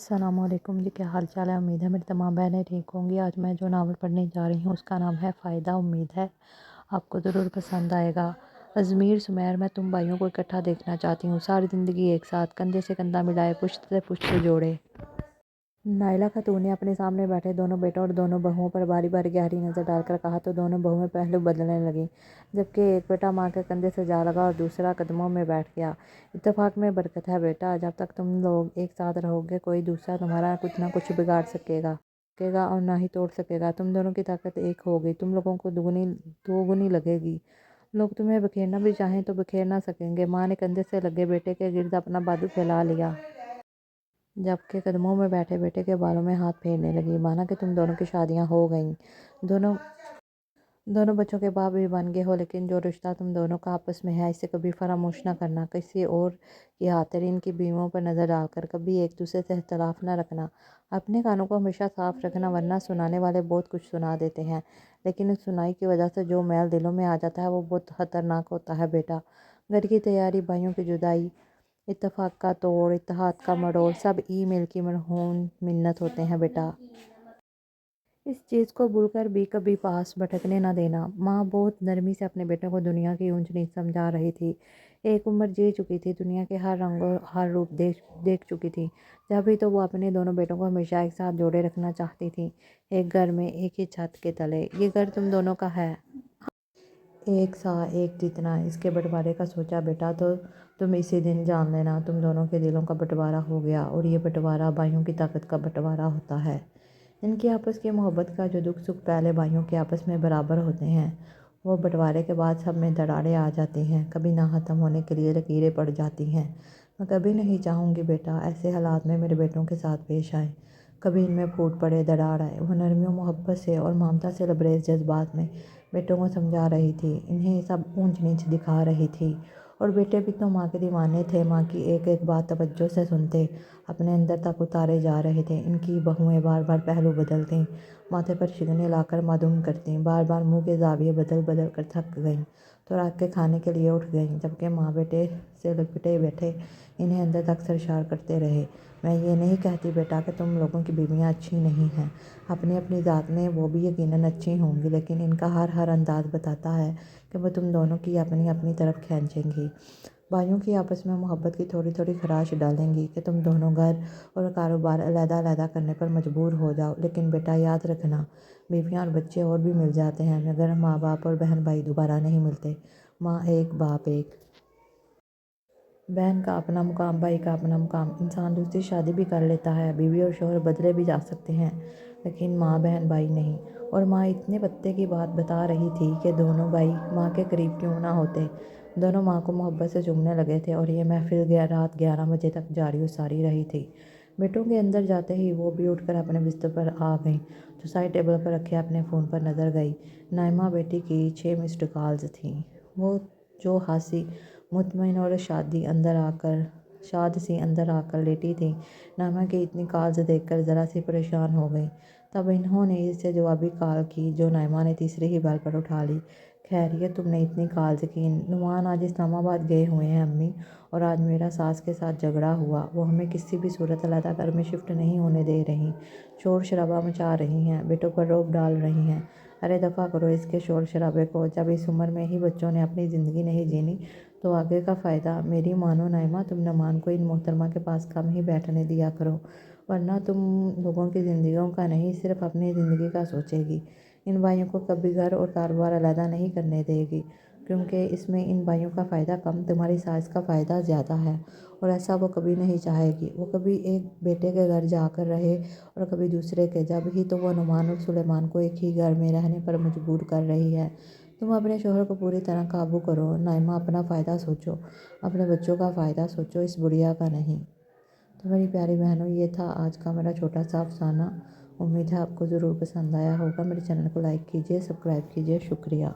السلام علیکم جی، کیا حال چال ہے؟ امید ہے میری تمام بہنیں ٹھیک ہوں گی۔ آج میں جو ناول پڑھنے جا رہی ہوں اس کا نام ہے فائدہ۔ امید ہے آپ کو ضرور پسند آئے گا۔ ازمیر سمیر، میں تم بھائیوں کو اکٹھا دیکھنا چاہتی ہوں، ساری زندگی ایک ساتھ، کندھے سے کندھا ملائے، پشت سے پشت جوڑے۔ نائلہ خاتون نے اپنے سامنے بیٹھے دونوں بیٹوں اور دونوں بہوؤں پر باری باری گہری نظر ڈال کر کہا تو دونوں بہویں پہلو بدلنے لگیں، جبکہ ایک بیٹا ماں کے کندھے سے جا لگا اور دوسرا قدموں میں بیٹھ گیا۔ اتفاق میں برکت ہے بیٹا، جب تک تم لوگ ایک ساتھ رہو گے کوئی دوسرا تمہارا کچھ نہ کچھ بگاڑ سکے گا اور نہ ہی توڑ سکے گا۔ تم دونوں کی طاقت ایک ہوگی، تم لوگوں کو دو گنی لگے گی۔ لوگ تمہیں بکھیرنا بھی چاہیں تو بکھیر نہ سکیں گے۔ ماں نے کندھے سے لگے بیٹے کے گرد اپنا بازو پھیلا لیا، جبکہ قدموں میں بیٹھے بیٹے کے بالوں میں ہاتھ پھیرنے لگی، مانا کہ تم دونوں کی شادیاں ہو گئیں، دونوں بچوں کے باپ بھی بن گئے ہو، لیکن جو رشتہ تم دونوں کا آپس میں ہے اسے کبھی فراموش نہ کرنا۔ کسی اور کی حاترین کی بیویوں پر نظر ڈال کر کبھی ایک دوسرے سے اختلاف نہ رکھنا۔ اپنے کانوں کو ہمیشہ صاف رکھنا، ورنہ سنانے والے بہت کچھ سنا دیتے ہیں، لیکن اس سنائی کی وجہ سے جو میل دلوں میں آ جاتا ہے وہ بہت خطرناک ہوتا ہے بیٹا۔ گھر کی تیاری، بھائیوں کی جدائی، اتفاق کا توڑ، اتحاد کا مروڑ، سب ای میل کی مرہون منت ہوتے ہیں بیٹا۔ اس چیز کو بھول کر بھی کبھی پاس بھٹکنے نہ دینا۔ ماں بہت نرمی سے اپنے بیٹے کو دنیا کی اونچ نیچ سمجھا رہی تھی۔ ایک عمر جی چکی تھی، دنیا کے ہر رنگ اور ہر روپ دیکھ چکی تھی، جب ہی تو وہ اپنے دونوں بیٹوں کو ہمیشہ ایک ساتھ جوڑے رکھنا چاہتی تھی، ایک گھر میں، ایک ہی چھت کے تلے۔ یہ گھر تم دونوں کا ہے، ایک سا ایک جتنا۔ اس کے بٹوارے کا سوچا بیٹا تو تم اسی دن جان لینا تم دونوں کے دلوں کا بٹوارا ہو گیا، اور یہ بٹوارا بھائیوں کی طاقت کا بٹوارا ہوتا ہے۔ ان کی آپس کی محبت کا جو دکھ سکھ پہلے بھائیوں کے آپس میں برابر ہوتے ہیں، وہ بٹوارے کے بعد سب میں دراڑیں آ جاتی ہیں، کبھی نہ ختم ہونے کے لیے لکیریں پڑ جاتی ہیں۔ میں کبھی نہیں چاہوں گی بیٹا ایسے حالات میں میرے بیٹوں کے ساتھ پیش آئیں، کبھی ان میں پھوٹ پڑے، دراڑ آئے۔ وہ نرمی و محبت سے اور ممتا سے لبریز جذبات میں بیٹوں کو سمجھا رہی تھی، انہیں سب اونچ نیچ دکھا رہی تھی، اور بیٹے بھی تو ماں کے دیوانے تھے، ماں کی ایک ایک بات توجہ سے سنتے، اپنے اندر تک اتارے جا رہے تھے۔ ان کی بہوئیں بار بار پہلو بدلتیں، ماتھے پر شکنیں لا کر معدوم کرتیں، بار بار منہ کے زاویے بدل بدل کر تھک گئیں تو رات کے کھانے کے لیے اٹھ گئیں، جبکہ ماں بیٹے سے لپٹے بیٹھے انہیں اندر تک سرشار کرتے رہے۔ میں یہ نہیں کہتی بیٹا کہ تم لوگوں کی بیویاں اچھی نہیں ہیں، اپنی اپنی ذات میں وہ بھی یقیناً اچھی ہوں گی، لیکن ان کا ہر انداز بتاتا ہے کہ وہ تم دونوں کی اپنی اپنی طرف کھینچیں گی، بھائیوں کی آپس میں محبت کی تھوڑی تھوڑی خراش ڈالیں گی کہ تم دونوں گھر اور کاروبار علیحدہ علیحدہ کرنے پر مجبور ہو جاؤ۔ لیکن بیٹا یاد رکھنا، بیویاں اور بچے اور بھی مل جاتے ہیں مگر ماں باپ اور بہن بھائی دوبارہ نہیں ملتے۔ ماں ایک، باپ ایک، بہن کا اپنا مقام، بھائی کا اپنا مقام۔ انسان دوسری شادی بھی کر لیتا ہے، بیوی اور شوہر بدلے بھی جا سکتے ہیں، لیکن ماں، بہن، بھائی نہیں۔ اور ماں اتنے پتے کی بات بتا رہی تھی کہ دونوں بھائی ماں کے قریب کیوں نہ ہوتے۔ دونوں ماں کو محبت سے چومنے لگے تھے اور یہ محفل رات 11 بجے تک جاری و ساری رہی تھی۔ بیٹوں کے اندر جاتے ہی وہ بھی اٹھ کر اپنے بستر پر آ گئیں تو سائڈ ٹیبل پر رکھے اپنے فون پر نظر گئی۔ نائمہ بیٹی کی 6 مسڈ کالز تھیں، وہ جو ہنسی مطمئن اور شاد سی اندر آ کر لیٹی تھیں۔ نائمہ کی اتنی کالز دیکھ کر ذرا سی پریشان ہو گئیں، تب انہوں نے اسے جوابی کال کی جو نائمہ نے تیسری ہی بیل پر اٹھا لی۔ خیریت، تم نے اتنی کالز کی؟ نعمان آج اسلام آباد گئے ہوئے ہیں امی، اور آج میرا ساس کے ساتھ جھگڑا ہوا، وہ ہمیں کسی بھی صورت علیحدہ گھر میں شفٹ نہیں ہونے دے رہی، شور شرابہ مچا رہی ہیں، بیٹوں پر رعب ڈال رہی ہیں۔ ارے دفع کرو اس کے شور شرابے کو، جب اس عمر میں ہی بچوں نے اپنی زندگی نہیں جینی تو آگے کا فائدہ؟ میری مانو نائمہ، تم نعمان کو ان محترمہ کے پاس کم ہی بیٹھنے دیا کرو، ورنہ تم لوگوں کی زندگیوں کا نہیں صرف اپنی زندگی کا سوچے گی۔ ان بھائیوں کو کبھی گھر اور کاروبار علیحدہ نہیں کرنے دے گی، کیونکہ اس میں ان بھائیوں کا فائدہ کم، تمہاری ساس کا فائدہ زیادہ ہے، اور ایسا وہ کبھی نہیں چاہے گی۔ وہ کبھی ایک بیٹے کے گھر جا کر رہے اور کبھی دوسرے کے، جب ہی تو وہ نعمان اور سلیمان کو ایک ہی گھر میں رہنے پر مجبور کر رہی ہے۔ تم اپنے شوہر کو پوری طرح قابو کرو نائمہ، اپنا فائدہ سوچو، اپنے بچوں کا فائدہ سوچو، اس بڑھیا کا نہیں۔ تو میری پیاری بہنوں، یہ تھا آج کا میرا چھوٹا سا افسانہ۔ امید ہے آپ کو ضرور پسند آیا ہوگا۔ میرے چینل کو لائک کیجیے، سبسکرائب کیجیے، شکریہ۔